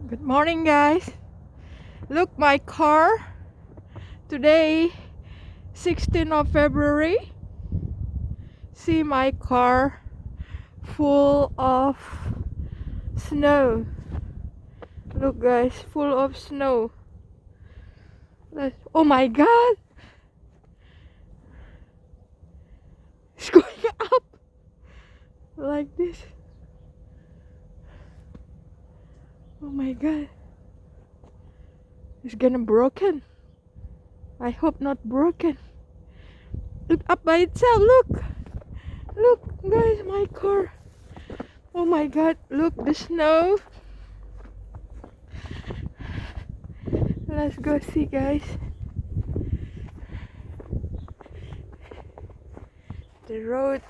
Good morning, guys. Look, my car. Today, 16th of February. See my car full of snow. Look, guys, full of snow. Oh my God! It's going up like this. Oh my God! It's gonna broken. I hope not broken. Look up by itself. Look, guys, my car. Oh my God! Look, the snow. Let's go see, guys. The road.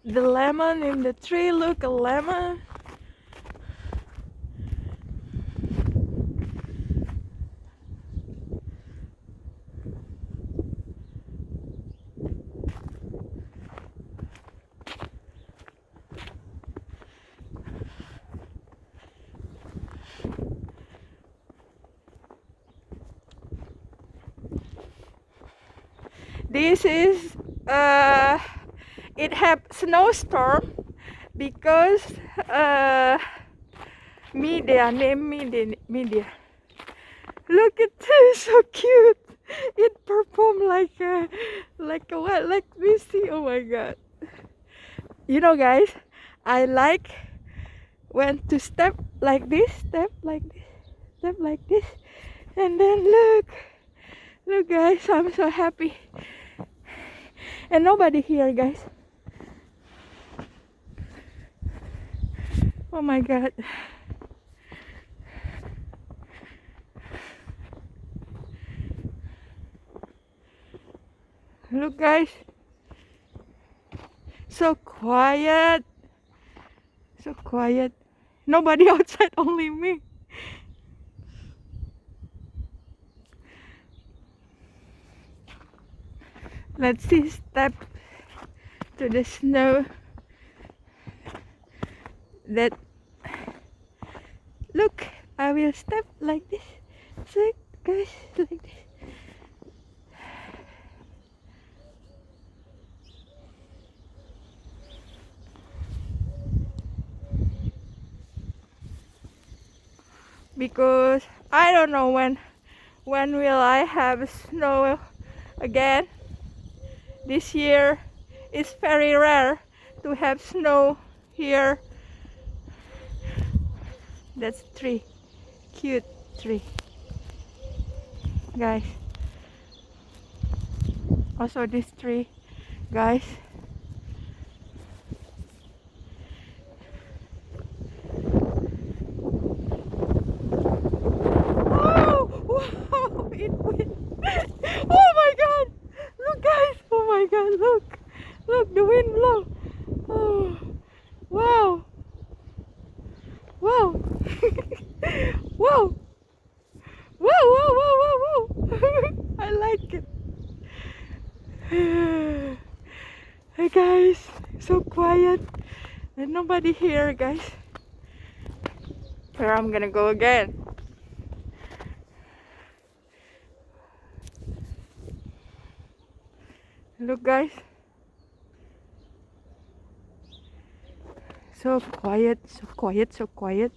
The lemon in the tree. Look, a lemon. This is it have snowstorm because Midea, name Midea. Look at this, so cute. It performed like what, like Missy. Oh my God. You know, guys, I like when to step like this, step like this, and then look, guys, I'm so happy. And nobody here, guys. Oh my God. Look, guys. So quiet. So quiet. Nobody outside, only me. Let's see, step to the snow. That, look, I will step like this. So, guys, like this. Because I don't know when will I have snow again. This year it's very rare to have snow here. That's tree, cute tree, guys. Also this tree, guys. Oh, wow, it went. Oh my God, look, guys. Oh my God, look, the wind blow. Oh, wow, wow. Whoa! Whoa! I like it. Hey, guys, so quiet and nobody here, guys. Where I'm gonna go again. Look, guys. So quiet, so quiet, so quiet.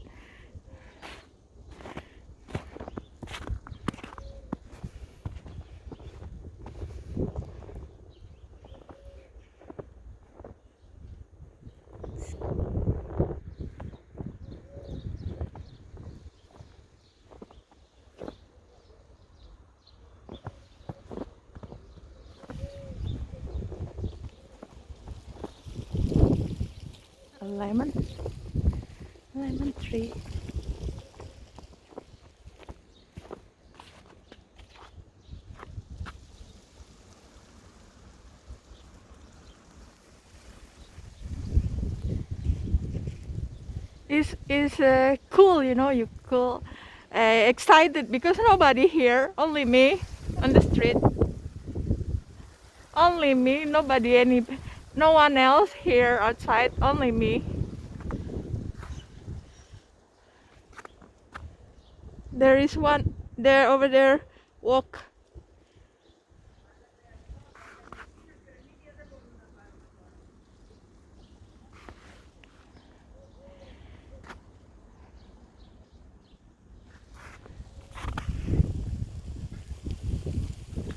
A lemon tree. Is cool, you know, you cool excited because nobody here, only me on the street. Only me, no one else here outside, only me. There is one there over there, walk.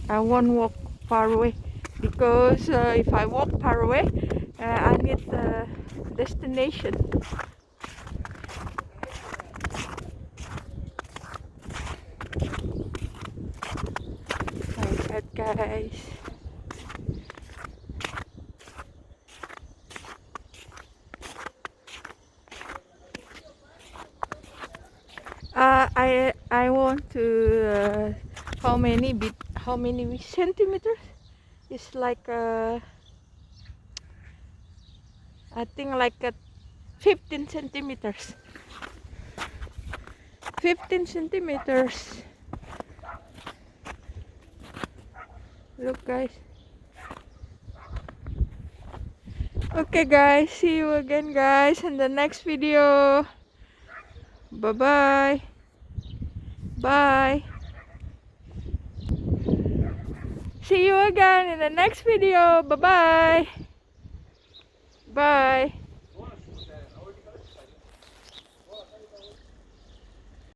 I won't walk far away because if I walk far away, I need the destination. My God, guys. I want to how many centimeters? It's like I think like 15 centimeters. 15 centimeters. Look, guys. Okay, guys. See you again, guys, in the next video. Bye-bye. Bye. See you again in the next video. Bye-bye. Bye.